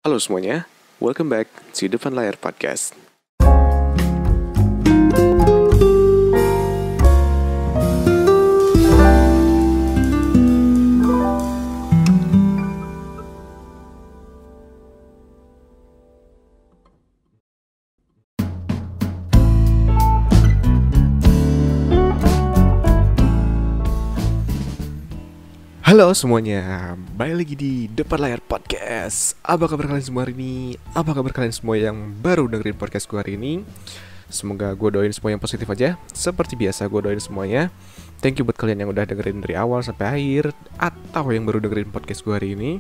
Halo semuanya, welcome back to Depan Layar Podcast. Halo semuanya, balik lagi di Depan Layar Podcast. Apa kabar kalian semua hari ini? Apa kabar kalian semua yang baru dengerin podcast gue hari ini? Semoga gue doain semua yang positif aja. Seperti biasa gue doain semuanya. Thank you buat kalian yang udah dengerin dari awal sampai akhir, atau yang baru dengerin podcast gue hari ini.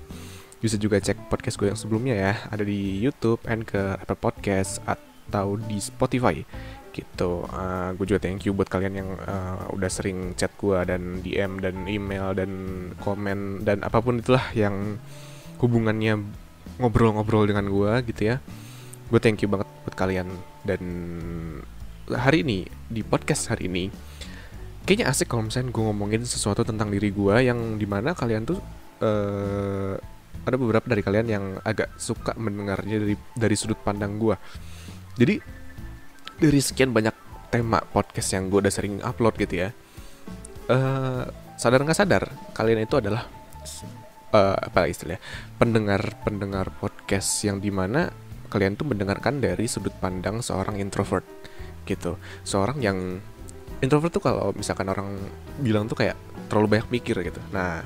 Bisa juga cek podcast gue yang sebelumnya ya. Ada di YouTube, Anchor, Apple Podcast, atau di Spotify gitu. Gue juga thank you buat kalian yang udah sering chat gue dan DM dan email dan komen dan apapun itulah yang hubungannya ngobrol-ngobrol dengan gue gitu ya. Gue thank you banget buat kalian. Dan hari ini di podcast hari ini kayaknya asik kalau misalnya gue ngomongin sesuatu tentang diri gue, yang dimana kalian tuh ada beberapa dari kalian yang agak suka mendengarnya dari sudut pandang gue. Jadi dari sekian banyak tema podcast yang gue udah sering upload gitu ya, sadar nggak sadar kalian itu adalah apa istilahnya, pendengar podcast yang dimana kalian tuh mendengarkan dari sudut pandang seorang introvert gitu. Seorang yang introvert tuh kalau misalkan orang bilang tuh kayak terlalu banyak mikir gitu. Nah,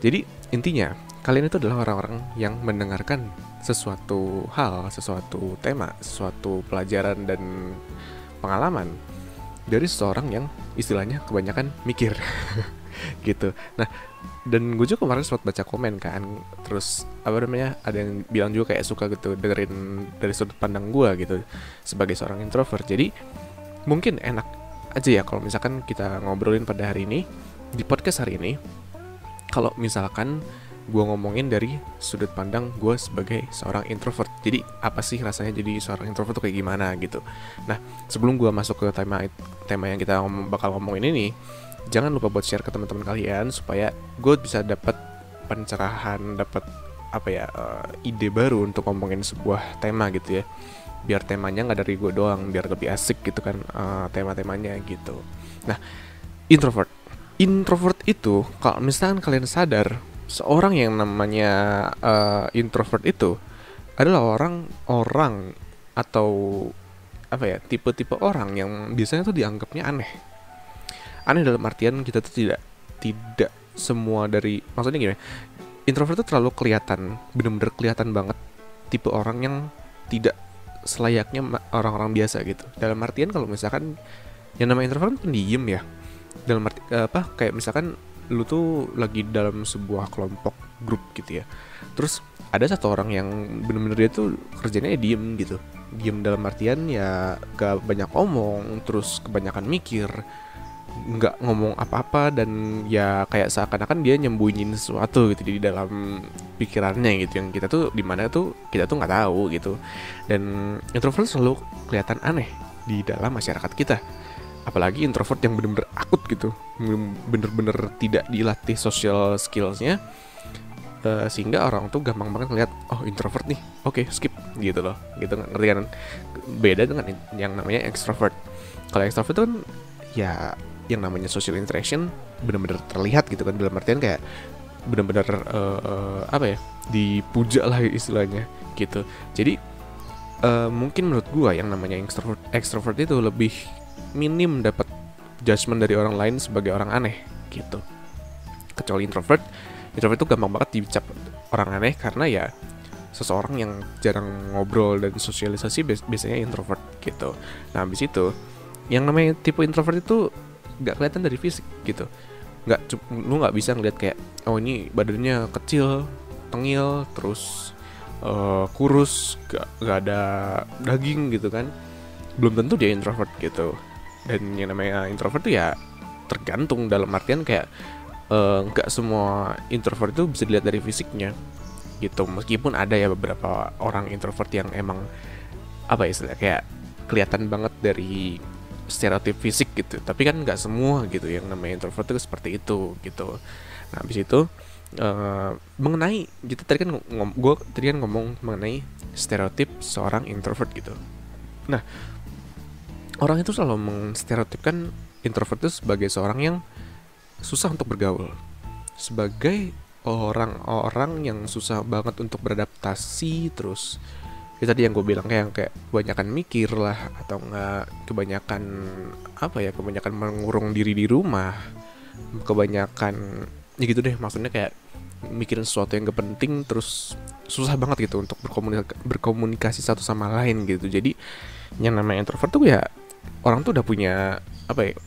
jadi intinya kalian itu adalah orang-orang yang mendengarkan sesuatu hal, sesuatu tema, sesuatu pelajaran dan pengalaman dari seseorang yang istilahnya kebanyakan mikir gitu. Nah, dan gue juga kemarin sempat baca komen kan, terus apa namanya, ada yang bilang juga kayak suka gitu dengerin dari sudut pandang gue gitu sebagai seorang introvert. Jadi mungkin enak aja ya kalau misalkan kita ngobrolin pada hari ini di podcast hari ini, kalau misalkan gue ngomongin dari sudut pandang gue sebagai seorang introvert. Jadi apa sih rasanya jadi seorang introvert tuh kayak gimana gitu. Nah, sebelum gue masuk ke tema yang kita bakal ngomongin ini, jangan lupa buat share ke teman-teman kalian supaya gue bisa dapat pencerahan, dapat apa ya, ide baru untuk ngomongin sebuah tema gitu ya. Biar temanya nggak dari gue doang, biar lebih asik gitu kan, tema-temanya gitu. Nah, introvert itu kalau misalkan kalian sadar, seorang yang namanya introvert itu adalah orang atau apa ya, tipe-tipe orang yang biasanya tuh dianggapnya aneh. Aneh dalam artian kita tuh tidak semua dari, maksudnya gini, introvert tuh terlalu kelihatan, bener-bener kelihatan banget tipe orang yang tidak selayaknya orang-orang biasa gitu. Dalam artian kalau misalkan yang namanya introvert kan pendiam ya. Dalam arti kayak misalkan lu tuh lagi dalam sebuah kelompok grup gitu ya, terus ada satu orang yang bener-bener dia tuh kerjanya diem gitu. Diem dalam artian ya gak banyak omong, terus kebanyakan mikir, gak ngomong apa-apa, dan ya kayak seakan-akan dia nyembunyiin sesuatu gitu di dalam pikirannya gitu, yang kita tuh dimana tuh kita tuh gak tahu gitu. Dan introvert selalu kelihatan aneh di dalam masyarakat kita. Apalagi introvert yang bener-bener akut gitu, bener-bener tidak dilatih social skillsnya, sehingga orang tuh gampang banget ngeliat, oh introvert nih, oke, skip gitu loh, gitu, ngerti kan? Beda dengan yang namanya extrovert. Kalau extrovert tuh kan ya yang namanya social interaction bener-bener terlihat gitu kan, dalam artian kayak bener-bener apa ya, dipuja lah istilahnya gitu. Jadi mungkin menurut gua yang namanya extrovert itu lebih minim dapat judgement dari orang lain sebagai orang aneh gitu. Kecuali introvert itu gampang banget dicap orang aneh karena ya seseorang yang jarang ngobrol dan sosialisasi biasanya introvert gitu. Nah, habis itu yang namanya tipe introvert itu nggak kelihatan dari fisik gitu. Lu nggak bisa ngeliat kayak, oh ini badannya kecil, tengil, terus kurus, gak ada daging gitu kan. Belum tentu dia introvert gitu. Dan yang namanya introvert tuh ya tergantung, dalam artian kayak nggak semua introvert itu bisa dilihat dari fisiknya gitu. Meskipun ada ya beberapa orang introvert yang emang apa ya, kayak kelihatan banget dari stereotip fisik gitu, tapi kan nggak semua gitu yang namanya introvert itu seperti itu gitu. Nah, habis itu mengenai kita tadi kan gue tadi kan ngomong mengenai stereotip seorang introvert gitu. Nah, orang itu selalu menstereotipkan introvert itu sebagai seorang yang susah untuk bergaul, sebagai orang-orang yang susah banget untuk beradaptasi. Terus ya tadi yang gue bilang kayak kebanyakan mikir lah, atau enggak kebanyakan kebanyakan mengurung diri di rumah, kebanyakan ya gitu deh, maksudnya kayak mikirin sesuatu yang gak penting, terus susah banget gitu untuk berkomunikasi satu sama lain gitu. Jadi yang namanya introvert tuh ya orang tuh udah punya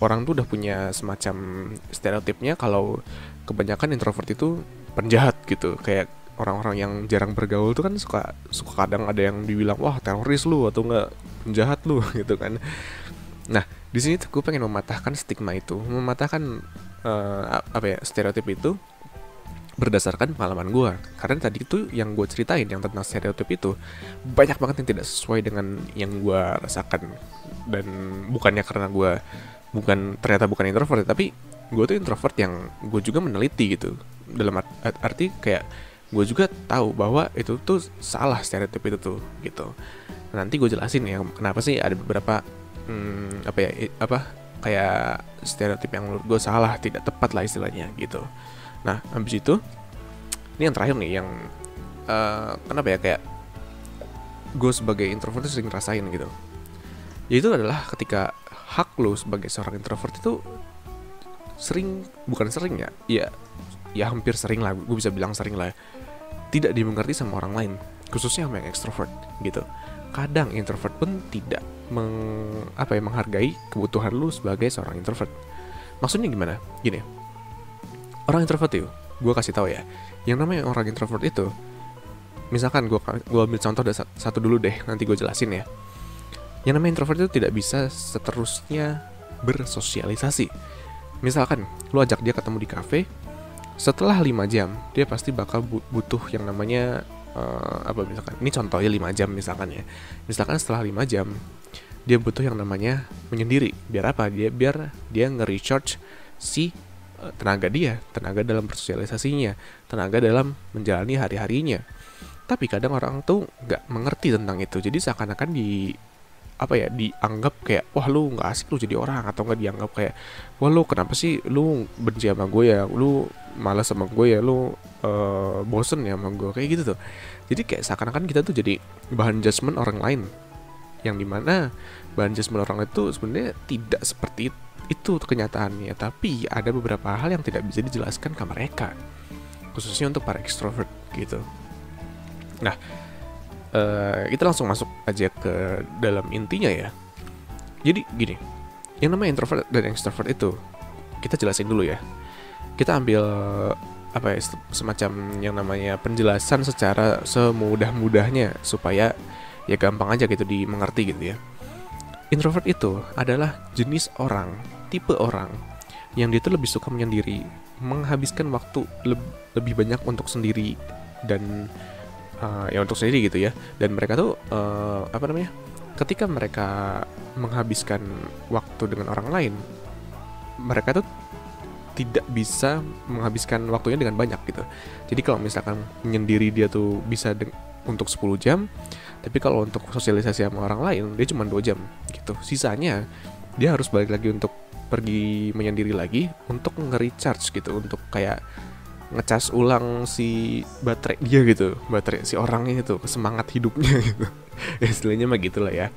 orang tuh udah punya semacam stereotipnya kalau kebanyakan introvert itu penjahat gitu. Kayak orang-orang yang jarang bergaul tuh kan suka kadang ada yang dibilang wah teroris lu atau enggak penjahat lu gitu kan. Nah, di sini tuh gue pengen mematahkan stigma itu, mematahkan stereotip itu berdasarkan pengalaman gue. Karena tadi itu yang gue ceritain yang tentang stereotip itu banyak banget yang tidak sesuai dengan yang gue rasakan. Dan bukannya karena gue ternyata bukan introvert, tapi gue tuh introvert yang gue juga meneliti gitu. Dalam arti kayak gue juga tahu bahwa itu tuh salah stereotip itu tuh gitu. Nanti gue jelasin ya kenapa sih ada beberapa kayak stereotip yang menurut gue salah, tidak tepat lah istilahnya gitu. Nah, habis itu ini yang terakhir nih yang kenapa ya kayak gue sebagai introvert itu sering ngerasain gitu. Yaitu adalah ketika hak lo sebagai seorang introvert itu ya hampir sering lah, gue bisa bilang sering lah, tidak dimengerti sama orang lain, khususnya sama yang extrovert gitu. Kadang introvert pun tidak menghargai kebutuhan lu sebagai seorang introvert. Maksudnya gimana? Gini, orang introvert itu, gue kasih tahu ya, yang namanya orang introvert itu, misalkan gue ambil contoh satu dulu deh, nanti gue jelasin ya. Yang namanya introvert itu tidak bisa seterusnya bersosialisasi. Misalkan lu ajak dia ketemu di kafe, setelah 5 jam dia pasti bakal butuh yang namanya misalkan ini contohnya 5 jam misalkan ya. Misalkan setelah 5 jam dia butuh yang namanya menyendiri. Biar apa? Biar dia nge-recharge si tenaga dalam bersosialisasinya, tenaga dalam menjalani hari-harinya. Tapi kadang orang tuh nggak mengerti tentang itu. Jadi seakan-akan dianggap kayak wah lu nggak asik lu jadi orang, atau nggak dianggap kayak wah lu kenapa sih lu benci sama gue ya, lu malas sama gue ya, lu bosen ya sama gue, kayak gitu tuh. Jadi kayak seakan-akan kita tuh jadi bahan judgement orang lain, yang dimana bahan judgement orang itu sebenarnya tidak seperti itu kenyataannya. Tapi ada beberapa hal yang tidak bisa dijelaskan ke mereka, khususnya untuk para extrovert gitu. Nah, kita langsung masuk aja ke dalam intinya ya. Jadi gini, yang namanya introvert dan extrovert itu kita jelasin dulu ya. Kita ambil semacam yang namanya penjelasan secara semudah-mudahnya supaya ya gampang aja gitu dimengerti gitu ya. Introvert itu adalah jenis orang, tipe orang yang dia tuh lebih suka menyendiri, menghabiskan waktu lebih banyak untuk sendiri dan untuk sendiri gitu ya. Dan mereka tuh ketika mereka menghabiskan waktu dengan orang lain, mereka tuh tidak bisa menghabiskan waktunya dengan banyak gitu. Jadi kalau misalkan menyendiri dia tuh bisa untuk 10 jam, tapi kalau untuk sosialisasi sama orang lain dia cuma 2 jam gitu. Sisanya dia harus balik lagi untuk pergi menyendiri lagi untuk nge-recharge gitu, untuk kayak ngecas ulang si baterai dia gitu, baterai si orangnya itu, semangat hidupnya gitu. Istilahnya mah gitulah ya.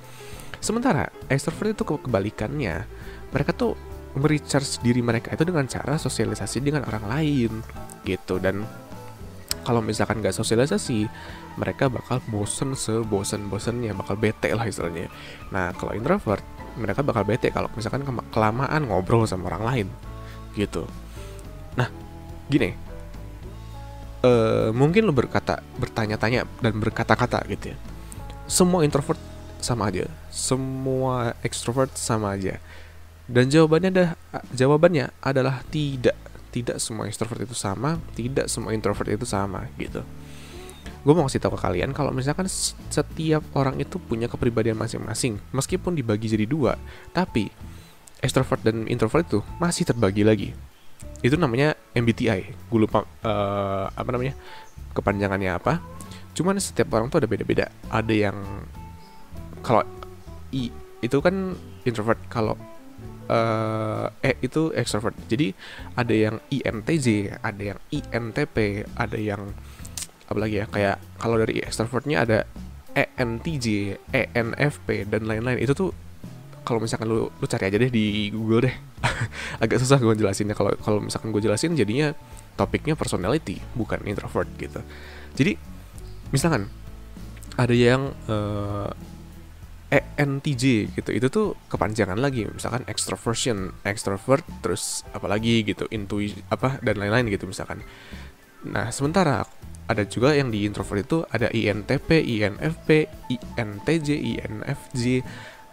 Sementara extrovert itu kebalikannya, mereka tuh merecharge diri mereka itu dengan cara sosialisasi dengan orang lain gitu. Dan kalau misalkan gak sosialisasi, mereka bakal bosen-bosennya, bakal bete lah istilahnya. Nah kalau introvert, mereka bakal bete kalau misalkan kelamaan ngobrol sama orang lain gitu. Nah gini, mungkin lo bertanya-tanya dan berkata-kata gitu ya, semua introvert sama aja, semua extrovert sama aja. Dan jawabannya adalah tidak semua extrovert itu sama, tidak semua introvert itu sama gitu. Gue mau kasih tahu ke kalian kalau misalkan setiap orang itu punya kepribadian masing-masing, meskipun dibagi jadi 2, tapi extrovert dan introvert itu masih terbagi lagi. Itu namanya MBTI. Gue lupa apa namanya, kepanjangannya apa. Cuman setiap orang tuh ada beda-beda. Ada yang kalau I itu kan introvert, kalau itu extrovert. Jadi ada yang INTJ, ada yang INTP, ada yang apa lagi ya, kayak kalau dari extrovertnya ada ENTJ, ENFP dan lain-lain. Itu tuh kalau misalkan lu cari aja deh di Google deh. Agak susah gue jelasinnya. Kalau misalkan gue jelasin jadinya topiknya personality bukan introvert gitu. Jadi misalkan ada yang ENTJ gitu, itu tuh kepanjangan lagi, misalkan extroversion, extrovert, terus apalagi gitu, dan lain-lain gitu misalkan. Nah sementara ada juga yang di introvert itu ada INTP, INFP, INTJ, INFJ.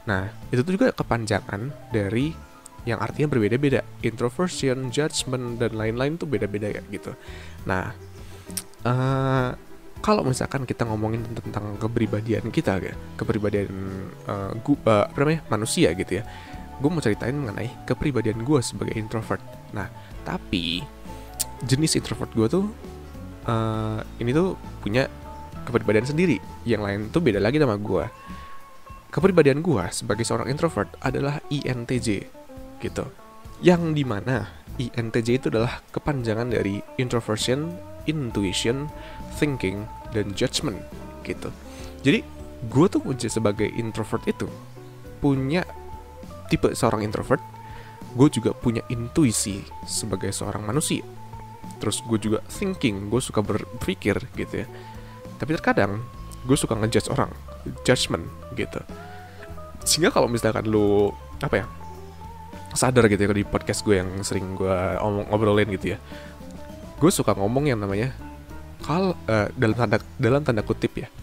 Nah itu tuh juga kepanjangan dari yang artinya berbeda-beda. Introversion, judgment, dan lain-lain tuh beda-beda ya gitu. Nah kalau misalkan kita ngomongin tentang kepribadian kita, kepribadian apa namanya, manusia gitu ya, gue mau ceritain mengenai kepribadian gue sebagai introvert. Nah tapi jenis introvert gue tuh ini tuh punya kepribadian sendiri, yang lain tuh beda lagi sama gue. Kepribadian gue sebagai seorang introvert adalah INTJ gitu, yang dimana INTJ itu adalah kepanjangan dari introversion, intuition, thinking, dan judgment gitu. Jadi gue tuh sebagai introvert itu punya tipe seorang introvert. Gue juga punya intuisi sebagai seorang manusia. Terus gue juga thinking, gue suka berpikir gitu ya. Tapi terkadang gue suka ngejudge orang, judgment gitu. Sehingga kalau misalkan lu apa ya, sadar gitu ya di podcast gue yang sering gue ngobrolin gitu ya, gue suka ngomong yang namanya dalam tanda kutip ya,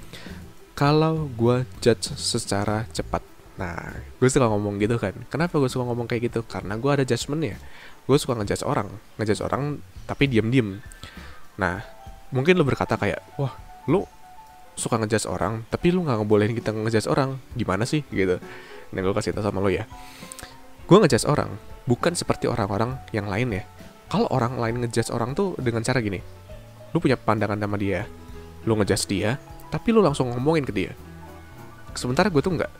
kalau gue judge secara cepat. Nah gue suka ngomong gitu kan. Kenapa gue suka ngomong kayak gitu? Karena gue ada judgementnya. Gue suka ngejudge orang tapi diam-diam. Nah mungkin lo berkata kayak, wah lo suka ngejudge orang tapi lo nggak ngebolehin kita ngejudge orang, gimana sih gitu. Nah gue kasih tau sama lo ya, gue ngejudge orang bukan seperti orang-orang yang lain ya. Kalau orang lain ngejudge orang tuh dengan cara gini, lu punya pandangan sama dia, lu ngejudge dia, tapi lu langsung ngomongin ke dia. Sementara gue tuh enggak.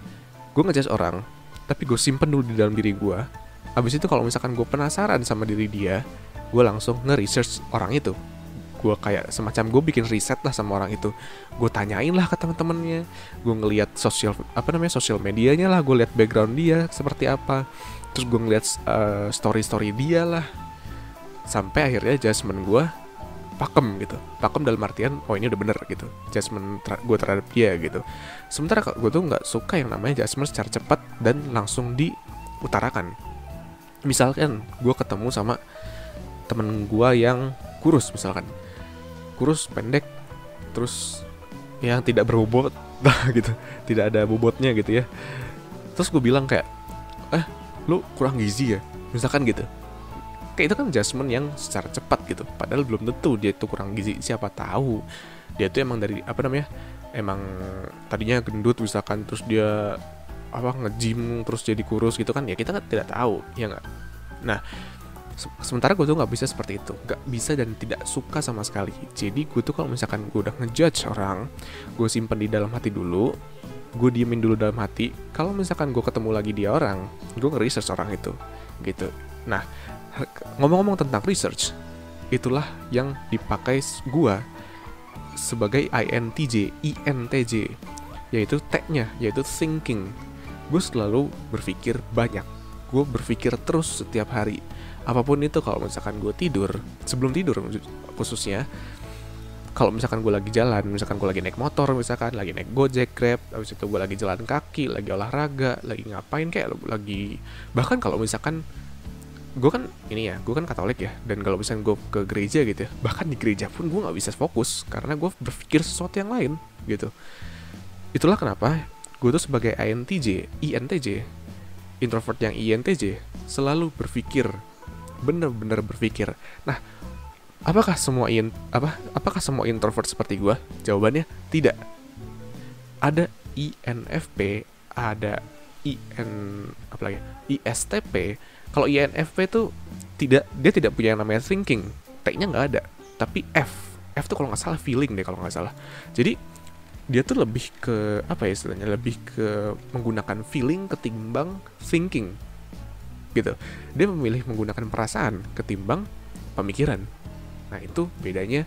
Gue ngejudge orang, tapi gue simpen dulu di dalam diri gue. Abis itu kalau misalkan gue penasaran sama diri dia, gue langsung nge-research orang itu. Gue kayak semacam gue bikin riset lah sama orang itu. Gue tanyain lah ke teman-temannya, gue ngeliat sosial medianya lah, gue liat background dia seperti apa, terus gue ngeliat story dia lah, sampai akhirnya judgement gue pakem gitu. Pakem dalam artian, oh ini udah bener gitu, judgement gue terhadap dia gitu. Sementara gue tuh gak suka yang namanya judgement secara cepat dan langsung diutarakan. Misalkan gue ketemu sama temen gue yang kurus, misalkan kurus, pendek, terus yang tidak berbobot gitu, tidak ada bobotnya gitu ya. Terus gue bilang kayak, lu kurang gizi ya, misalkan gitu. Kayak itu kan adjustment yang secara cepat gitu. Padahal belum tentu dia itu kurang gizi. Siapa tahu dia tuh emang dari emang tadinya gendut misalkan, terus dia nge-gym terus jadi kurus gitu kan. Ya kita kan tidak tahu, ya nggak. Nah sementara gue tuh nggak bisa seperti itu, nggak bisa dan tidak suka sama sekali. Jadi gue tuh kalau misalkan gue udah ngejudge orang, gue simpen di dalam hati dulu, gue diemin dulu dalam hati. Kalau misalkan gue ketemu lagi dia orang, gue nge-research orang itu gitu. Nah ngomong-ngomong tentang research, itulah yang dipakai gue sebagai INTJ, yaitu T-nya, yaitu thinking. Gue selalu berpikir banyak, gue berpikir terus setiap hari. Apapun itu, kalau misalkan gue sebelum tidur khususnya, kalau misalkan gue lagi jalan, misalkan gue lagi naik motor, misalkan lagi naik Gojek, Grab, habis itu gue lagi jalan kaki, lagi olahraga, lagi ngapain kayak lagi, bahkan kalau misalkan gue kan Katolik ya, dan kalau misalnya gue ke gereja gitu ya, bahkan di gereja pun gue nggak bisa fokus karena gue berpikir sesuatu yang lain gitu. Itulah kenapa gue tuh sebagai INTJ, introvert yang INTJ, selalu berpikir, bener-bener berpikir. Nah, apakah semua introvert seperti gue? Jawabannya tidak. Ada INFP, ada IN apalagi ISTP. Kalau INFP tuh dia tidak punya yang namanya thinking, T-nya nggak ada, tapi F tuh kalau nggak salah feeling deh kalau nggak salah. Jadi dia tuh lebih ke apa ya istilahnya, lebih ke menggunakan feeling ketimbang thinking gitu. Dia memilih menggunakan perasaan ketimbang pemikiran. Nah itu bedanya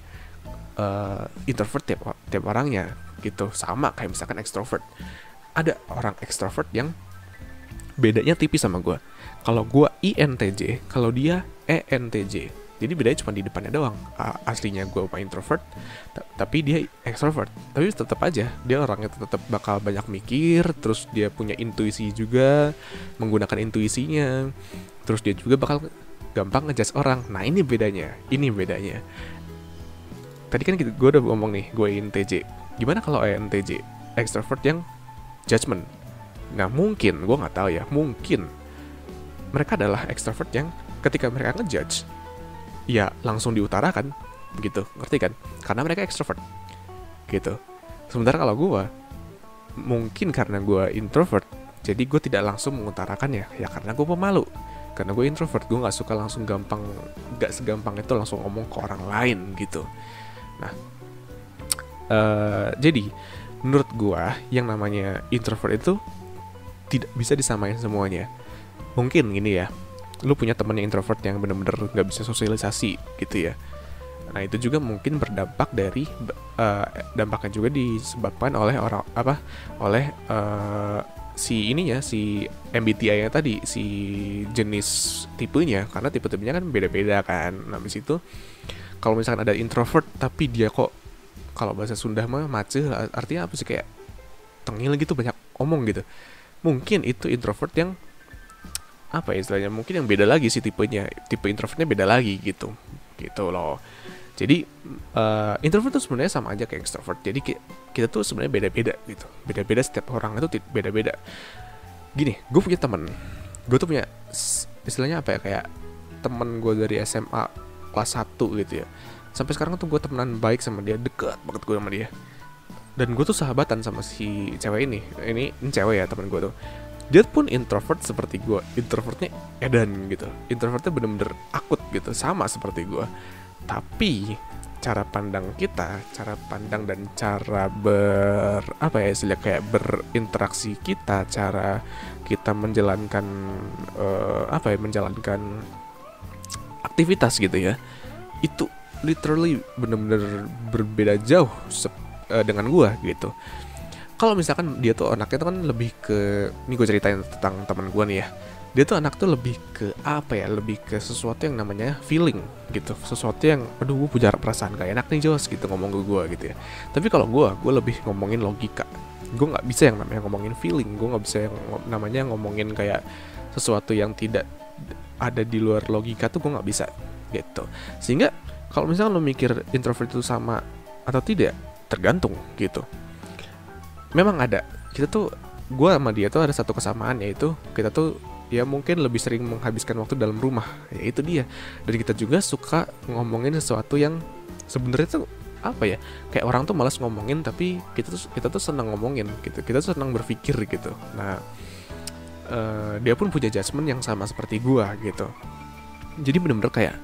introvert tiap orangnya gitu. Sama kayak misalkan extrovert, ada orang extrovert yang bedanya tipis sama gue. Kalau gue INTJ, kalau dia ENTJ. Jadi bedanya cuma di depannya doang. Aslinya gue introvert, tapi dia extrovert. Tapi tetap aja dia orangnya tetap bakal banyak mikir. Terus dia punya intuisi juga, menggunakan intuisinya. Terus dia juga bakal gampang ngejudge orang. Nah ini bedanya. Tadi kan gue udah ngomong nih, gue INTJ. Gimana kalau ENTJ, extrovert yang judgment? Nah mungkin, gue nggak tahu ya. Mungkin mereka adalah extrovert yang ketika mereka ngejudge, ya langsung diutarakan begitu, ngerti kan? Karena mereka extrovert gitu. Sementara kalau gue, mungkin karena gue introvert, jadi gue tidak langsung mengutarakannya. Ya karena gue pemalu. Karena gue introvert, gue gak suka langsung gak segampang itu langsung ngomong ke orang lain gitu. Nah jadi menurut gue yang namanya introvert itu tidak bisa disamain semuanya. Mungkin gini ya, lu punya temen yang introvert yang bener-bener gak bisa sosialisasi gitu ya. Nah itu juga mungkin berdampak dari dampaknya juga disebabkan oleh si MBTI-nya tadi, si jenis tipenya, karena tipe-tipenya kan beda-beda kan. Nah habis itu kalau misalkan ada introvert tapi dia kok, kalau bahasa Sunda mah maceh, artinya apa sih, kayak tengil gitu, banyak omong gitu. Mungkin itu introvert yang apa ya istilahnya, mungkin yang beda lagi sih tipenya, tipe introvertnya beda lagi gitu loh. Jadi introvert tuh sebenarnya sama aja kayak extrovert. Jadi kita tuh sebenarnya beda-beda gitu, beda-beda, setiap orang itu beda-beda. Gini, gue punya temen, gue tuh punya istilahnya apa ya, kayak temen gue dari SMA kelas 1 gitu ya. Sampai sekarang tuh gue temenan baik sama dia, deket banget gue sama dia. Dan gue tuh sahabatan sama si cewek ini cewek ya, temen gue tuh. Dia pun introvert seperti gue, introvertnya edan gitu, introvertnya bener-bener akut gitu, sama seperti gue. Tapi cara pandang dan cara kayak berinteraksi kita, cara kita menjalankan menjalankan aktivitas gitu ya, itu literally bener-bener berbeda jauh dengan gue gitu. Kalau misalkan dia tuh anaknya tuh kan lebih ke, ini gue ceritain tentang teman gue nih ya. Dia tuh anak tuh lebih ke lebih ke sesuatu yang namanya feeling gitu. Sesuatu yang, aduh gue punya perasaan gak enak nih Jos gitu ngomong ke gue gitu ya. Tapi kalau gue lebih ngomongin logika. Gue gak bisa yang namanya ngomongin feeling. Gue gak bisa yang namanya ngomongin kayak sesuatu yang tidak ada di luar logika tuh gue gak bisa gitu. Sehingga kalau misalkan lo mikir introvert itu sama atau tidak, tergantung gitu. Memang ada, gue sama dia tuh ada satu kesamaan, yaitu kita tuh ya mungkin lebih sering menghabiskan waktu dalam rumah, ya itu dia. Dan kita juga suka ngomongin sesuatu yang sebenarnya tuh apa ya, kayak orang tuh malas ngomongin, tapi kita tuh senang ngomongin gitu, kita tuh senang berpikir gitu. Nah dia pun punya judgement yang sama seperti gue gitu. Jadi bener-bener kayak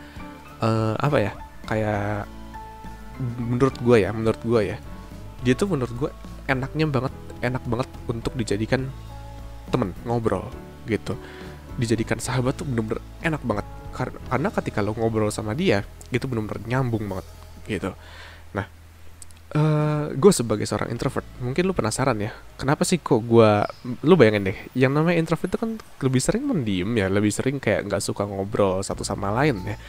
kayak menurut gue ya, dia tuh menurut gue enak banget untuk dijadikan temen ngobrol gitu, dijadikan sahabat tuh bener-bener enak banget. Karena ketika lo ngobrol sama dia itu bener-bener nyambung banget gitu. Nah gue sebagai seorang introvert, mungkin lo penasaran ya, kenapa sih kok lo bayangin deh, yang namanya introvert itu kan lebih sering mendiam ya, lebih sering kayak gak suka ngobrol satu sama lain ya,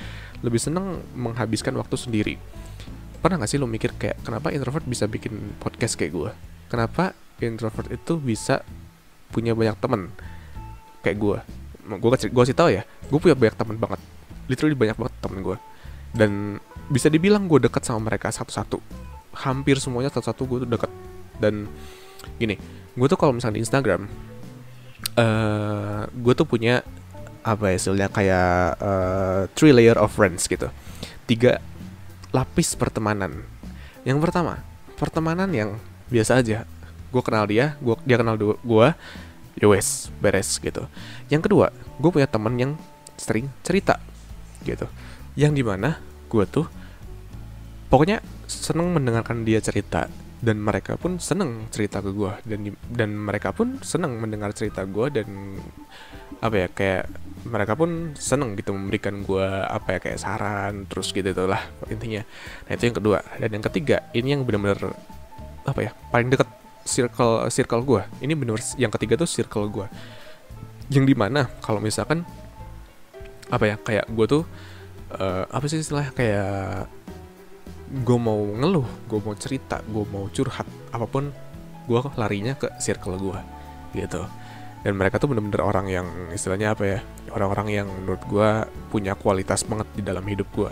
lebih seneng menghabiskan waktu sendiri. Pernah gak sih lo mikir kayak, kenapa introvert bisa bikin podcast kayak gue? Kenapa introvert itu bisa punya banyak temen kayak gue? Gue sih tahu ya, gue punya banyak temen banget, literally banyak banget temen gue. Dan bisa dibilang gue dekat sama mereka satu-satu, hampir semuanya satu-satu gue tuh dekat. Dan gini, gue tuh kalau misalnya di Instagram, gue tuh punya istilahnya kayak 3 layer of friends gitu, 3 lapis pertemanan. Yang pertama, pertemanan yang biasa aja, gue kenal dia kenal gue. ya wes beres gitu. Yang kedua, gue punya temen yang sering cerita gitu, yang dimana gue tuh pokoknya seneng mendengarkan dia cerita, dan mereka pun seneng cerita ke gue, dan mereka pun seneng mendengar cerita gue, dan apa ya, kayak mereka pun seneng gitu memberikan gue apa ya, kayak saran terus gitu itulah intinya. Nah itu yang kedua. Dan yang ketiga, ini yang benar-benar apa ya, paling dekat circle gue. Ini benar, yang ketiga tuh circle gue, yang dimana kalau misalkan apa ya, kayak gue tuh apa sih istilahnya, kayak gue mau ngeluh, gue mau cerita, gue mau curhat apapun, gue larinya ke circle gue gitu. Dan mereka tuh bener-bener orang yang istilahnya apa ya, orang-orang yang menurut gue punya kualitas banget di dalam hidup gue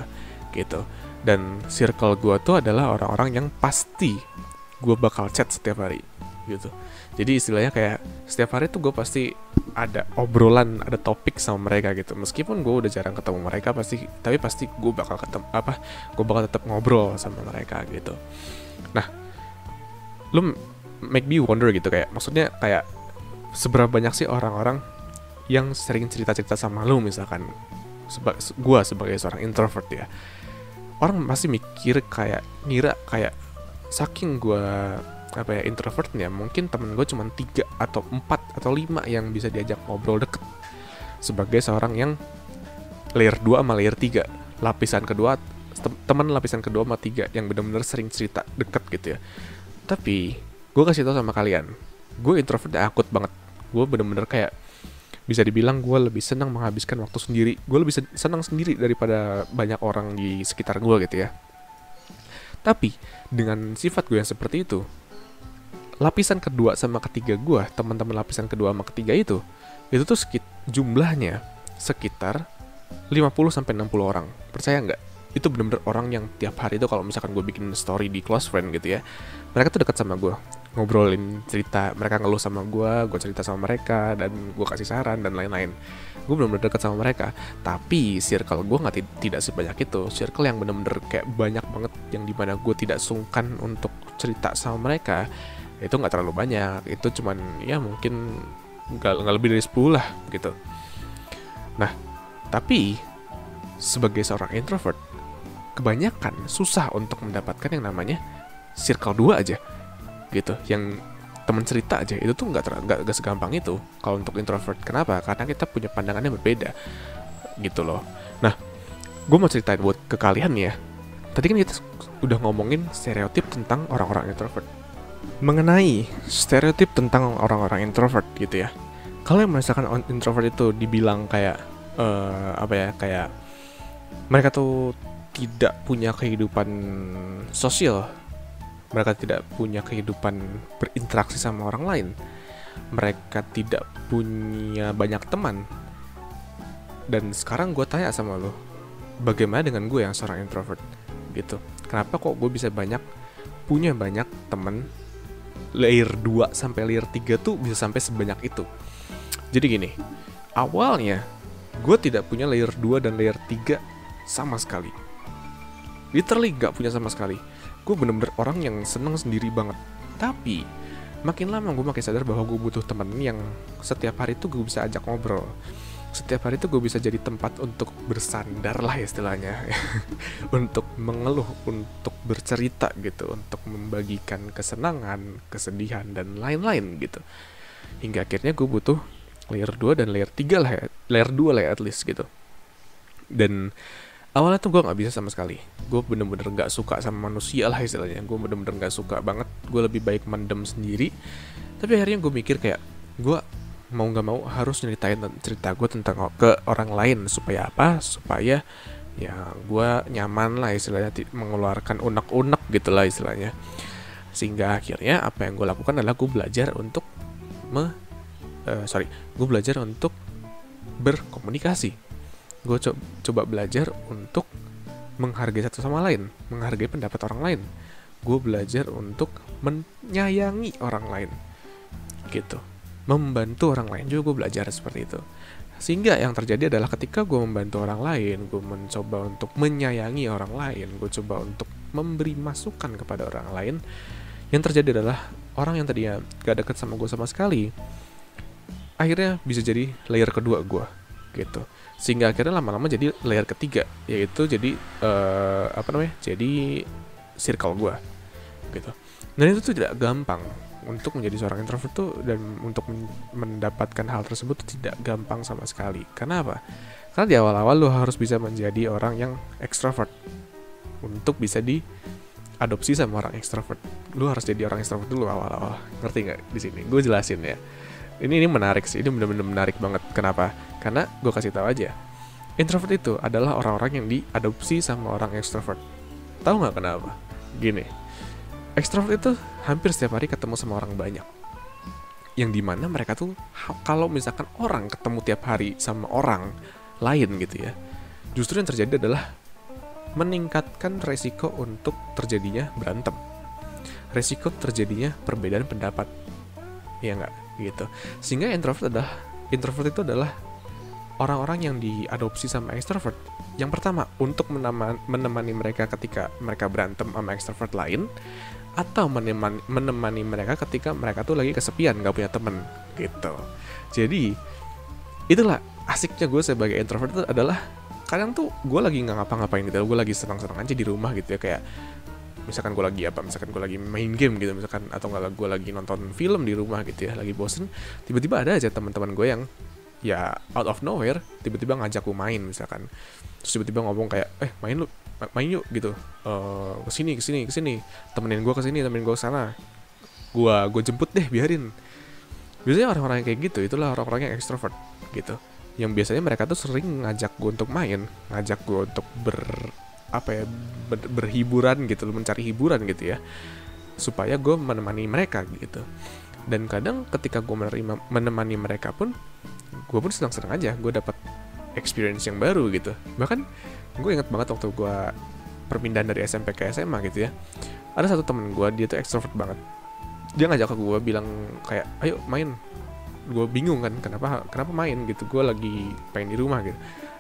gitu. Dan circle gue tuh adalah orang-orang yang pasti gue bakal chat setiap hari gitu. Jadi istilahnya kayak setiap hari tuh gue pasti ada obrolan, ada topik sama mereka gitu. Meskipun gue udah jarang ketemu mereka tapi pasti gue bakal ketemu gue bakal tetap ngobrol sama mereka gitu. Nah, lu make me wonder gitu, kayak maksudnya kayak seberapa banyak sih orang-orang yang sering cerita-cerita sama lu, misalkan gue sebagai seorang introvert ya, orang pasti ngira kayak saking gue apa ya, introvertnya, mungkin temen gue cuma 3 atau 4 atau 5 yang bisa diajak ngobrol deket, sebagai seorang yang layer 2 sama layer 3, lapisan kedua, teman lapisan kedua sama 3 yang benar-benar sering cerita deket gitu ya. Tapi gue kasih tau sama kalian, gue introvertnya akut banget. Gue bener-bener kayak bisa dibilang gue lebih senang menghabiskan waktu sendiri. Gue lebih senang sendiri daripada banyak orang di sekitar gue gitu ya. Tapi dengan sifat gue yang seperti itu, lapisan kedua sama ketiga gue, teman-teman lapisan kedua sama ketiga itu tuh jumlahnya sekitar 50-60 orang. Percaya nggak? Itu bener-bener orang yang tiap hari itu kalau misalkan gue bikin story di close friend gitu ya, mereka tuh dekat sama gue, ngobrolin cerita, mereka ngeluh sama gue cerita sama mereka, dan gue kasih saran dan lain-lain. Gue bener-bener dekat sama mereka. Tapi circle gue tidak sebanyak itu. Circle yang bener-bener kayak banyak banget, yang dimana gue tidak sungkan untuk cerita sama mereka, itu nggak terlalu banyak. Itu cuman ya mungkin nggak lebih dari 10 lah gitu. Nah, tapi sebagai seorang introvert, kebanyakan susah untuk mendapatkan yang namanya circle 2 aja gitu, yang teman cerita aja. Itu tuh nggak segampang itu kalau untuk introvert. Kenapa? Karena kita punya pandangannya berbeda gitu loh. Nah, gue mau ceritain buat ke kalian ya. Tadi kan kita udah ngomongin stereotip tentang orang-orang introvert. Mengenai stereotip tentang orang-orang introvert gitu ya, kalau yang misalkan introvert itu dibilang kayak apa ya, kayak mereka tuh tidak punya kehidupan sosial, mereka tidak punya kehidupan berinteraksi sama orang lain, mereka tidak punya banyak teman. Dan sekarang gue tanya sama lo, bagaimana dengan gue yang seorang introvert gitu? Kenapa kok gue bisa punya banyak teman layer 2 sampai layer 3 tuh bisa sampai sebanyak itu? Jadi gini, awalnya gue tidak punya layer 2 dan layer 3 sama sekali. Literally gak punya sama sekali. Gue bener-bener orang yang seneng sendiri banget. Tapi makin lama gue makin sadar bahwa gue butuh temen yang setiap hari tuh gue bisa ajak ngobrol. Setiap hari tuh gue bisa jadi tempat untuk bersandar lah istilahnya. Untuk mengeluh, untuk bercerita gitu, untuk membagikan kesenangan, kesedihan, dan lain-lain gitu. Hingga akhirnya gue butuh layer 2 dan layer 3 lah ya. Layer 2 lah ya at least gitu. Dan awalnya tuh gue gak bisa sama sekali. Gue bener-bener gak suka sama manusia lah istilahnya. Gue bener-bener gak suka banget. Gue lebih baik mendem sendiri. Tapi akhirnya gue mikir kayak, gue mau gak mau harus nyeritain cerita gue tentang ke orang lain. Supaya apa? Supaya ya gue nyaman lah istilahnya, mengeluarkan unek-unek gitu lah istilahnya. Sehingga akhirnya apa yang gue lakukan adalah gue belajar untuk gue belajar untuk berkomunikasi. Gue coba belajar untuk menghargai satu sama lain, menghargai pendapat orang lain. Gue belajar untuk menyayangi orang lain gitu, membantu orang lain juga gue belajar seperti itu. Sehingga yang terjadi adalah ketika gue membantu orang lain, gue mencoba untuk menyayangi orang lain, gue coba untuk memberi masukan kepada orang lain, yang terjadi adalah orang yang tadinya gak deket sama gue sama sekali, akhirnya bisa jadi layer kedua gue gitu, sehingga akhirnya lama-lama jadi layer ketiga, yaitu jadi jadi circle gue gitu. Dan itu tuh tidak gampang untuk menjadi seorang introvert tuh, dan untuk mendapatkan hal tersebut tuh tidak gampang sama sekali. Karena apa? Karena di awal-awal lo harus bisa menjadi orang yang extrovert untuk bisa diadopsi sama orang extrovert. Lo harus jadi orang extrovert dulu awal-awal. Ngerti nggak di sini? Gue jelasin ya. Ini menarik sih. Ini benar-benar menarik banget. Kenapa? Karena gue kasih tahu aja. Introvert itu adalah orang-orang yang diadopsi sama orang extrovert. Tahu nggak kenapa? Gini. Extrovert itu hampir setiap hari ketemu sama orang banyak. Yang dimana mereka tuh, kalau misalkan orang ketemu tiap hari sama orang lain gitu ya, justru yang terjadi adalah meningkatkan resiko untuk terjadinya berantem, resiko terjadinya perbedaan pendapat, ya nggak gitu. Sehingga introvert itu adalah orang-orang yang diadopsi sama extrovert. Yang pertama, untuk menemani mereka ketika mereka berantem sama extrovert lain, atau menemani mereka ketika mereka tuh lagi kesepian, gak punya temen gitu. Jadi itulah asiknya gue sebagai introvert itu adalah, kadang tuh gue lagi nggak ngapa-ngapain gitu, gue lagi senang-senang aja di rumah gitu ya, kayak misalkan gue lagi main game gitu misalkan, atau nggak, gue lagi nonton film di rumah gitu ya, lagi bosen, tiba-tiba ada aja teman-teman gue yang ya out of nowhere tiba-tiba ngajak gue main misalkan, terus tiba-tiba ngomong kayak main yuk gitu, kesini temenin gue kesana, gue jemput deh, biarin. Biasanya orang-orang yang kayak gitu itulah orang-orang yang extrovert gitu, yang biasanya mereka tuh sering ngajak gue untuk main, ngajak gue untuk berhiburan gitu, mencari hiburan gitu ya, supaya gue menemani mereka gitu. Dan kadang ketika gue menemani mereka pun, gue pun senang-senang aja, gue dapat experience yang baru gitu. Bahkan gue inget banget waktu gue perpindahan dari SMP ke SMA gitu ya, ada satu temen gue, dia tuh extrovert banget. Dia ngajak ke gue, bilang kayak ayo main. Gue bingung kan, kenapa main gitu, gue lagi pengen di rumah gitu.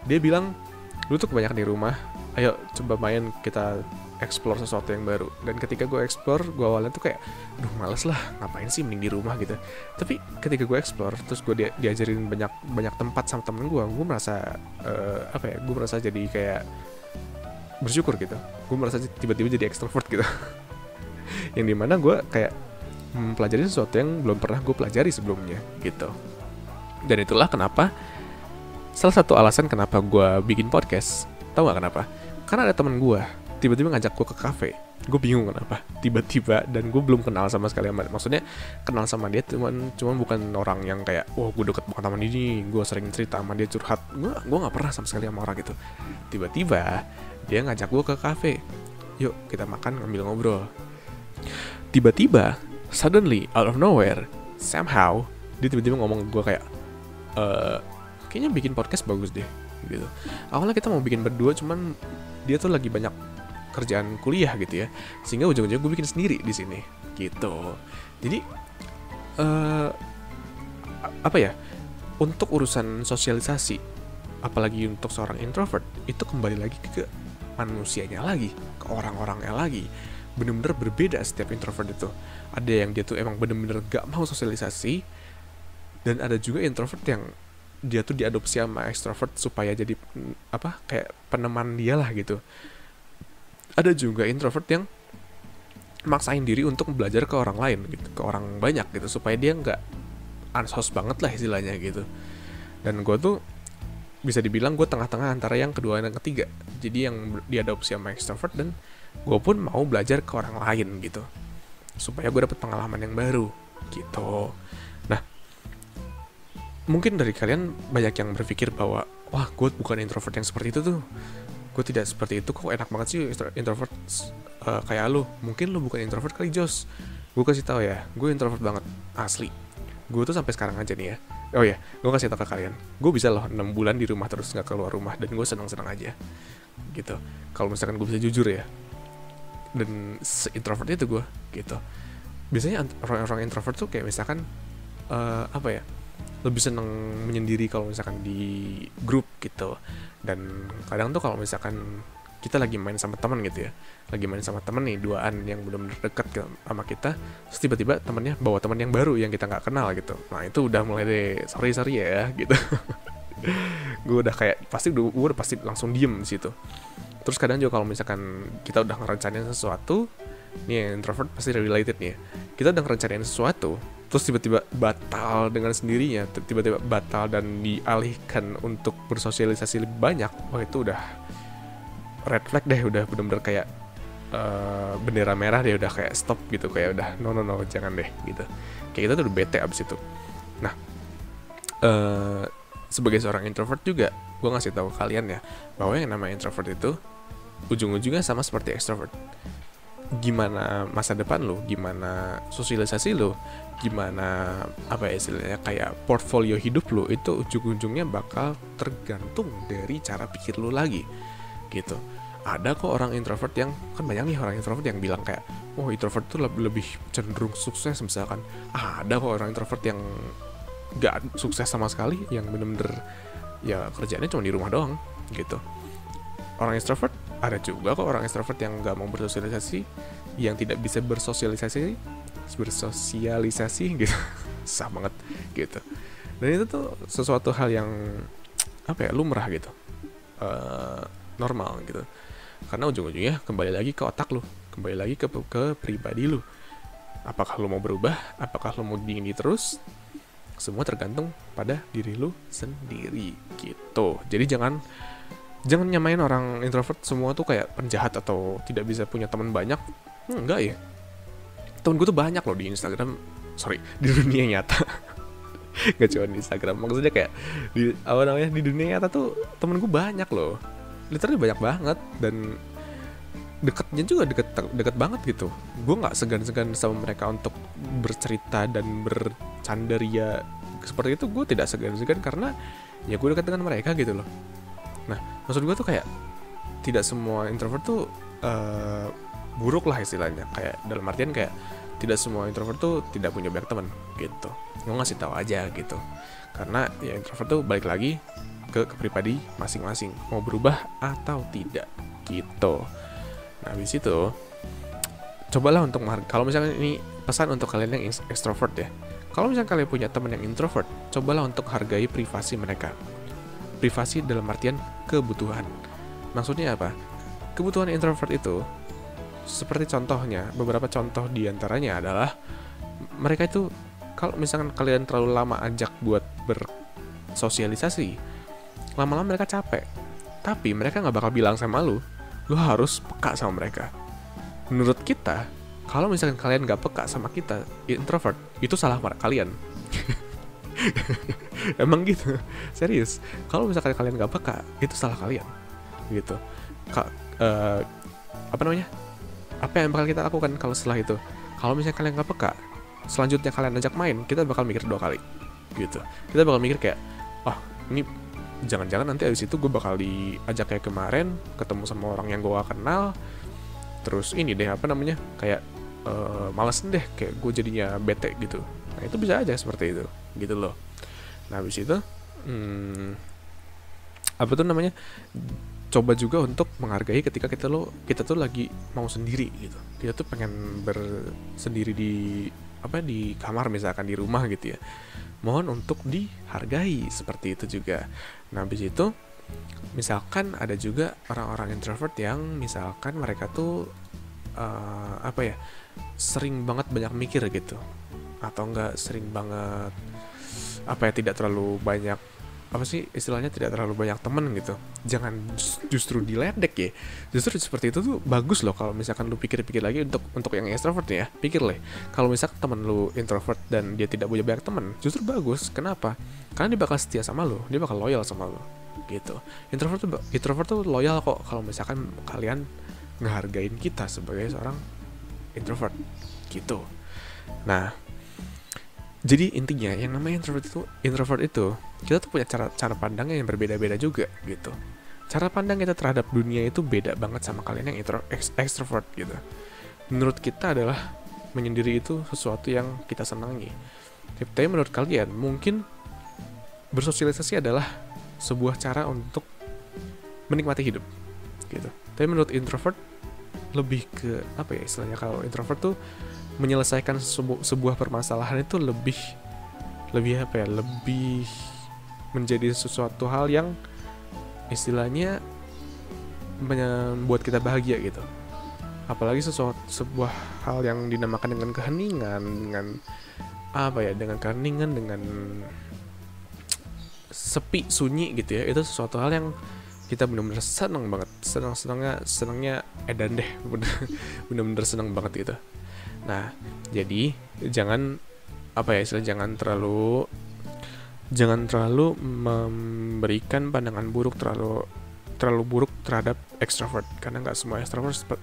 Dia bilang, lu tuh kebanyakan di rumah, ayo coba main, kita explore sesuatu yang baru. Dan ketika gue explore, gue awalnya tuh kayak, aduh males lah, ngapain sih mending di rumah gitu. Tapi ketika gue explore, terus gue diajarin banyak tempat sama temen gue merasa gue merasa jadi kayak bersyukur gitu. Gue merasa tiba-tiba jadi extrovert gitu. Yang dimana gue kayak mempelajari sesuatu yang belum pernah gue pelajari sebelumnya gitu. Dan itulah kenapa, salah satu alasan kenapa gue bikin podcast. Tahu gak kenapa? Karena ada temen gue tiba-tiba ngajak gue ke kafe. Gue bingung kenapa tiba-tiba, dan gue belum kenal sama sekali sama dia. Maksudnya kenal sama dia cuman bukan orang yang kayak wah gue deket banget sama dia nih, gue sering cerita sama dia, curhat. Gue nggak pernah sama sekali sama orang gitu. Tiba-tiba dia ngajak gue ke kafe, yuk kita makan ngambil ngobrol. Tiba-tiba suddenly out of nowhere, somehow dia tiba-tiba ngomong ke gue kayak kayaknya bikin podcast bagus deh gitu. Awalnya kita mau bikin berdua, cuman dia tuh lagi banyak kerjaan kuliah gitu ya, sehingga ujung-ujungnya gue bikin sendiri di sini gitu. Jadi untuk urusan sosialisasi, apalagi untuk seorang introvert, itu kembali lagi ke manusianya lagi, ke orang-orangnya lagi. Bener-bener berbeda setiap introvert itu. Ada yang dia tuh emang bener-bener gak mau sosialisasi, dan ada juga introvert yang dia tuh diadopsi sama extrovert supaya jadi kayak peneman dia lah gitu. Ada juga introvert yang maksain diri untuk belajar ke orang lain gitu, ke orang banyak gitu, supaya dia nggak ansos banget lah istilahnya gitu. Dan gue tuh bisa dibilang gue tengah-tengah antara yang kedua dan ketiga. Jadi yang diadopsi sama extrovert, dan gue pun mau belajar ke orang lain gitu, supaya gue dapet pengalaman yang baru gitu. Nah, mungkin dari kalian banyak yang berpikir bahwa wah gue bukan introvert yang seperti itu tuh, gue tidak seperti itu, kok enak banget sih introvert kayak lu. Mungkin lu bukan introvert kali, Jos. Gue kasih tahu ya, gue introvert banget asli. Gue tuh sampai sekarang aja nih ya, oh ya, gue kasih tahu ke kalian, gue bisa loh 6 bulan di rumah terus nggak keluar rumah, dan gue senang-senang aja gitu. Kalau misalkan gue bisa jujur ya, dan se-introvert itu gue gitu. Biasanya orang-orang introvert tuh kayak misalkan lebih seneng menyendiri kalau misalkan di grup gitu. Dan kadang tuh kalau misalkan kita lagi main sama teman gitu ya, lagi main sama temen nih, duaan yang benar-benar dekat sama kita, terus tiba-tiba temennya bawa teman yang baru yang kita nggak kenal gitu. Nah itu udah mulai deh, sorry ya gitu. Gue udah kayak gue udah pasti langsung diem di situ. Terus kadang juga kalau misalkan kita udah ngerencanain sesuatu, nih yang introvert pasti related nih ya. Kita udah ngerencanain sesuatu, terus tiba-tiba batal dengan sendirinya, tiba-tiba batal dan dialihkan untuk bersosialisasi lebih banyak. Wah itu udah red flag deh, udah bener-bener kayak bendera merah deh, udah kayak stop gitu, kayak udah no jangan deh gitu. Kayak kita tuh udah bete abis itu. Nah, sebagai seorang introvert juga, gue ngasih tahu kalian ya, bahwa yang namanya introvert itu ujung-ujungnya sama seperti extrovert. Gimana masa depan lo, gimana sosialisasi lo, gimana apa ya istilahnya, kayak portfolio hidup lo, itu ujung-ujungnya bakal tergantung dari cara pikir lo lagi gitu. Ada kok orang introvert yang, kan banyak nih orang introvert yang bilang kayak, oh introvert tuh lebih cenderung sukses misalkan. Ada kok orang introvert yang gak sukses sama sekali, yang bener-bener ya kerjaannya cuma di rumah doang gitu. Orang extrovert ada juga kok, orang extrovert yang gak mau bersosialisasi, yang tidak bisa bersosialisasi gitu. Susah banget gitu. Dan itu tuh sesuatu hal yang apa ya, lumrah gitu, normal gitu. Karena ujung-ujungnya kembali lagi ke otak lu, kembali lagi ke pribadi lu. Apakah lu mau berubah, apakah lu mau gini terus, semua tergantung pada diri lu sendiri gitu. Jadi jangan nyamain orang introvert semua tuh kayak penjahat atau tidak bisa punya teman banyak. Enggak ya, temen gue tuh banyak loh di Instagram, di dunia nyata. Gak cuma di Instagram, maksudnya kayak di dunia nyata tuh temen gue banyak loh, literally banyak banget, dan deketnya juga deket banget gitu. Gue nggak segan-segan sama mereka untuk bercerita dan bercandaria seperti itu. Gue tidak segan-segan karena ya gue dekat dengan mereka gitu loh. Nah maksud gue tuh kayak tidak semua introvert tuh buruk lah istilahnya, kayak dalam artian kayak tidak semua introvert tuh tidak punya banyak teman gitu. Gue ngasih tahu aja gitu, karena ya introvert tuh balik lagi ke pribadi masing-masing, mau berubah atau tidak gitu. Nah habis itu cobalah untuk kalau misalnya ini pesan untuk kalian yang extrovert ya, kalau misalnya kalian punya teman yang introvert, cobalah untuk hargai privasi mereka. Privasi dalam artian kebutuhan. Maksudnya apa? Kebutuhan introvert itu seperti contohnya, beberapa contoh diantaranya adalah mereka itu kalau misalkan kalian terlalu lama ajak buat bersosialisasi, lama-lama mereka capek. Tapi mereka nggak bakal bilang sama lu harus peka sama mereka. Menurut kita, kalau misalkan kalian nggak peka sama kita introvert, itu salah kalian. Emang gitu, serius. Kalau misalkan kalian nggak peka, itu salah kalian gitu. Apa yang bakal kita lakukan kalau setelah itu? Kalau misalnya kalian nggak peka, selanjutnya kalian ajak main, kita bakal mikir 2 kali gitu. Kita bakal mikir kayak, ini jangan-jangan nanti abis itu gue bakal diajak kayak kemarin, ketemu sama orang yang gue gak kenal, terus ini deh kayak malesin deh, kayak gue jadinya bete gitu. Nah itu bisa aja seperti itu gitu loh. Nah habis itu coba juga untuk menghargai ketika kita tuh lagi mau sendiri gitu. Kita tuh pengen bersendiri di kamar misalkan, di rumah gitu ya. Mohon untuk dihargai seperti itu juga. Nah habis itu misalkan ada juga orang-orang introvert yang misalkan mereka tuh sering banget banyak mikir gitu, atau enggak sering banget tidak terlalu banyak istilahnya tidak terlalu banyak temen gitu. Jangan justru diledek ya. Justru seperti itu tuh bagus loh. Kalau misalkan lu pikir-pikir lagi untuk yang extrovert ya, pikir lah. Kalau misalkan temen lu introvert dan dia tidak punya banyak temen, justru bagus. Kenapa? Karena dia bakal setia sama lu, dia bakal loyal sama lu gitu. Introvert tuh loyal kok kalau misalkan kalian ngehargain kita sebagai seorang introvert gitu. Nah jadi intinya yang namanya introvert itu kita tuh punya cara pandangnya yang berbeda-beda juga gitu. Cara pandang kita terhadap dunia itu beda banget sama kalian yang extrovert gitu. Menurut kita adalah menyendiri itu sesuatu yang kita senangi. Tapi menurut kalian mungkin bersosialisasi adalah sebuah cara untuk menikmati hidup gitu. Tapi menurut introvert lebih ke apa ya istilahnya, kalau introvert tuh menyelesaikan sebuah permasalahan itu lebih apa ya, lebih menjadi sesuatu hal yang istilahnya membuat kita bahagia gitu. Apalagi sebuah hal yang dinamakan dengan keheningan, dengan apa ya, dengan keheningan, dengan sepi, sunyi gitu ya, itu sesuatu hal yang kita benar-benar senang banget, senangnya edan deh, benar-benar senang banget gitu. Nah, jadi jangan apa ya istilah, jangan terlalu memberikan pandangan buruk, terlalu buruk terhadap extrovert, karena nggak semua extrovert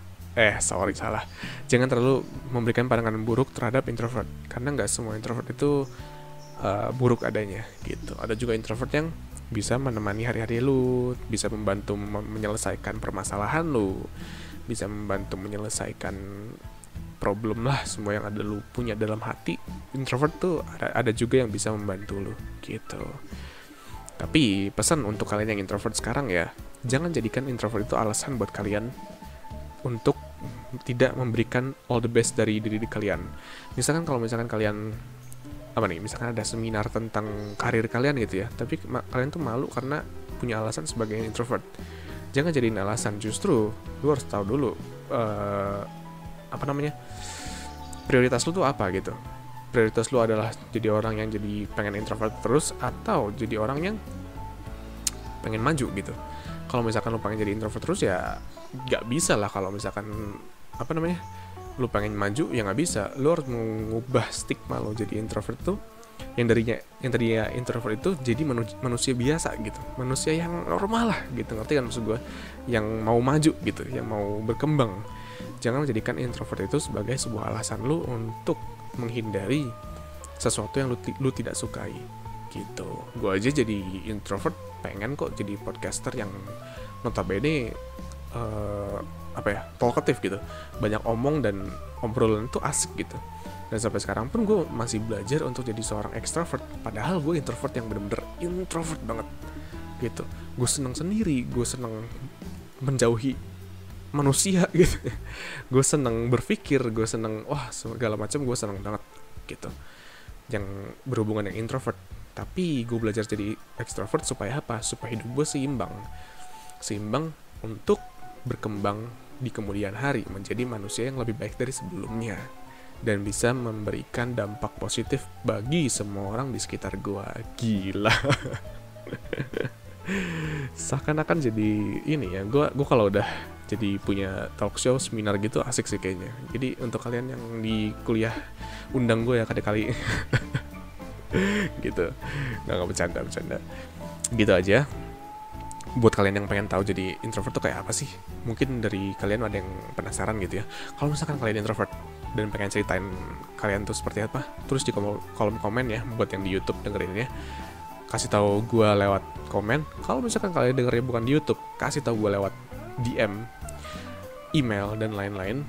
salah. Jangan terlalu memberikan pandangan buruk terhadap introvert, karena nggak semua introvert itu buruk adanya gitu. Ada juga introvert yang bisa menemani hari-hari lu, bisa membantu menyelesaikan permasalahan lu, bisa membantu menyelesaikan problem lah, semua yang ada lu punya dalam hati. Introvert tuh ada juga yang bisa membantu lu gitu. Tapi pesan untuk kalian yang introvert sekarang ya, jangan jadikan introvert itu alasan buat kalian untuk tidak memberikan all the best dari diri kalian. Misalkan kalau kalian misalkan ada seminar tentang karir kalian gitu ya, tapi kalian tuh malu karena punya alasan sebagai introvert. Jangan jadiin alasan, justru lu harus tahu dulu prioritas lu tuh apa gitu. Prioritas lu adalah jadi orang yang jadi pengen introvert terus, atau jadi orang yang pengen maju gitu. Kalau misalkan lu pengen jadi introvert terus ya gak bisa lah. Kalau misalkan lu pengen maju ya nggak bisa. Lu harus mengubah stigma lo jadi introvert tuh, yang tadinya introvert itu jadi manusia biasa gitu, manusia yang normal lah gitu, ngerti kan maksud gue, yang mau maju gitu, yang mau berkembang. Jangan menjadikan introvert itu sebagai sebuah alasan lu untuk menghindari sesuatu yang lu tidak sukai gitu. Gue aja jadi introvert pengen kok jadi podcaster yang notabene talkative gitu, banyak omong dan obrolan itu asik gitu. Dan sampai sekarang pun gue masih belajar untuk jadi seorang extrovert, padahal gue introvert yang bener-bener introvert banget gitu. Gue seneng sendiri, gue seneng menjauhi manusia gitu. Gue seneng berpikir, gue seneng segala macam, gue seneng banget gitu yang berhubungan dengan introvert. Tapi gue belajar jadi extrovert supaya apa? Supaya hidup gue seimbang untuk berkembang di kemudian hari menjadi manusia yang lebih baik dari sebelumnya, dan bisa memberikan dampak positif bagi semua orang di sekitar gue. Gila. Seakan-akan jadi ini ya, gue kalau udah jadi punya talk show, seminar gitu asik sih kayaknya. Jadi untuk kalian yang di kuliah, undang gue ya kali-kali. Gitu. Nggak bercanda gitu aja. Buat kalian yang pengen tahu jadi introvert tuh kayak apa sih, mungkin dari kalian ada yang penasaran gitu ya. Kalau misalkan kalian introvert dan pengen ceritain kalian tuh seperti apa, tulis di kolom komen ya. Buat yang di YouTube dengerin ya, kasih tahu gue lewat komen. Kalau misalkan kalian dengernya bukan di YouTube, kasih tahu gue lewat DM, email dan lain-lain.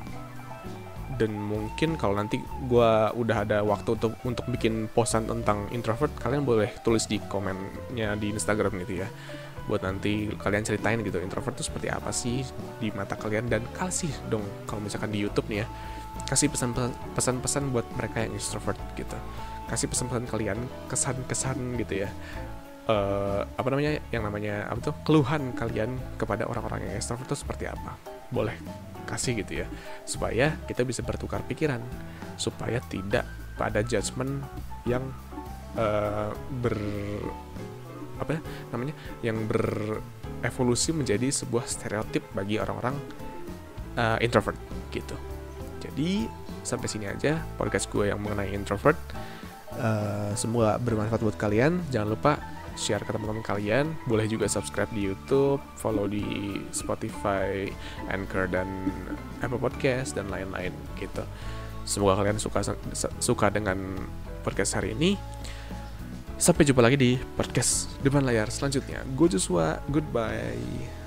Dan mungkin kalau nanti gue udah ada waktu untuk bikin posan tentang introvert, kalian boleh tulis di komennya di Instagram gitu ya, buat nanti kalian ceritain gitu introvert itu seperti apa sih di mata kalian. Dan kasih dong, kalau misalkan di YouTube nih ya, kasih pesan-pesan buat mereka yang extrovert gitu. Kasih pesan-pesan kalian, kesan-kesan gitu ya, yang namanya keluhan kalian kepada orang-orang yang extrovert itu seperti apa. Boleh kasih gitu ya, supaya kita bisa bertukar pikiran, supaya tidak ada judgement yang yang berevolusi menjadi sebuah stereotip bagi orang-orang introvert gitu. Jadi sampai sini aja podcast gue yang mengenai introvert. Semoga bermanfaat buat kalian. Jangan lupa share ke teman-teman kalian. Boleh juga subscribe di YouTube, follow di Spotify, Anchor, dan Apple Podcast, dan lain-lain gitu. Semoga kalian suka dengan podcast hari ini. Sampai jumpa lagi di podcast depan layar selanjutnya. Gue Joshua, goodbye.